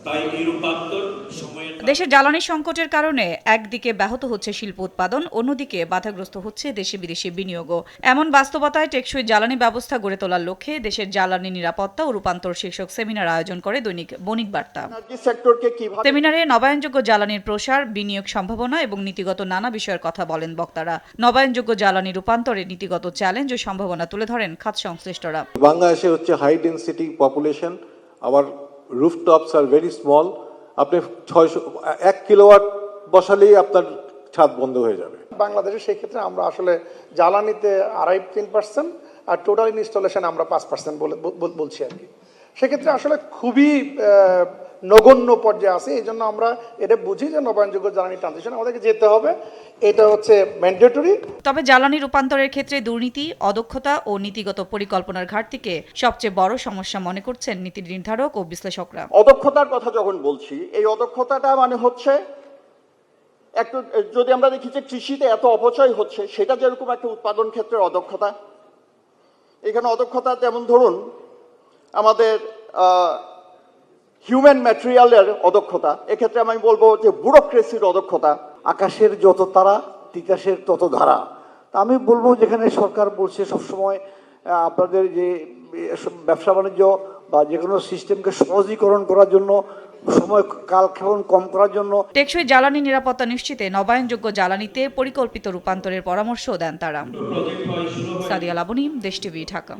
তাই এই রূপান্তর সময়ের দেশের জ্বালানি সংকটের কারণে একদিকে ব্যাহত হচ্ছে শিল্প উৎপাদন, অন্যদিকে বাধাগ্রস্ত হচ্ছে দেশি বিদেশি বিনিয়োগও। এমন বাস্তবতায় টেকসই জ্বালানি ব্যবস্থা গড়ে তোলার লক্ষ্যে দেশের জ্বালানি নিরাপত্তা ও রূপান্তর শীর্ষক সেমিনার আয়োজন করে দৈনিক বণিক বার্তা। সেমিনারে নবায়নযোগ্য জ্বালানির প্রসার, বিনিয়োগ সম্ভাবনা এবং নীতিগত নানা বিষয়ের কথা বলেন বক্তারা। নবায়নযোগ্য জ্বালানি রূপান্তরে নীতিগত চ্যালেঞ্জ ও সম্ভাবনা তুলে ধরেন খাত সংশ্লিষ্টরা। বাংলাদেশে হচ্ছে হাই ডেন্সিটি পপুলেশন, আবার রুফটপস আর ভেরি স্মল। আপনি 1 কিলোওয়াট বসালেই আপনার ছাদ বন্ধ হয়ে যাবে। বাংলাদেশে সেই ক্ষেত্রে আমরা আসলে জ্বালানিতে 2.5-3% আর টোটাল ইনস্টলেশন আমরা 5% বলছি আর কি। সেক্ষেত্রে আসলে খুবই নগণ্য পর্যায়ে আছে। এই জন্য আমরা এটা বুঝি যে নবায়নযোগ্য জ্বালানি ট্রানজিশন আমাদেরকে যেতে হবে, এটা হচ্ছে ম্যান্ডেটরি। তবে জ্বালানি রূপান্তরের ক্ষেত্রে দুর্নীতি, অদক্ষতা ও নীতিগত পরিকল্পনার ঘাটতিকে সবচেয়ে বড় সমস্যা মনে করছেন নীতি নির্ধারক ও বিশ্লেষকরা। অদক্ষতার কথা যখন বলছি, এই অদক্ষতাটা মানে হচ্ছে একটু, যদি আমরা দেখি যে কৃষিতে এত অপচয় হচ্ছে, সেটা যেরকম একটা উৎপাদন ক্ষেত্রের অদক্ষতা, এখানে অদক্ষতা যেমন ধরুন আমাদের হিউম্যান ম্যাটেরিয়ালের অদক্ষতা, এক্ষেত্রে আমি বলবো যে ব্যুরোক্রেসির অদক্ষতা। আকাশের যত তারা তিতাসের তত ধারা। তা আমি বলবো যেখানে সরকার বলছে সবসময় আপনাদের যে ব্যবসা বাণিজ্য বা যে কোনো সিস্টেমকে সহজীকরণ করার জন্য, সময় কালক্ষেপণ কম করার জন্য টেকসই জ্বালানি নিরাপত্তা নিশ্চিতে নবায়নযোগ্য জ্বালানিতে পরিকল্পিত রূপান্তরের পরামর্শও দেন তারা। সাদিয়া লাবনী, দেশ টিভি, ঢাকা।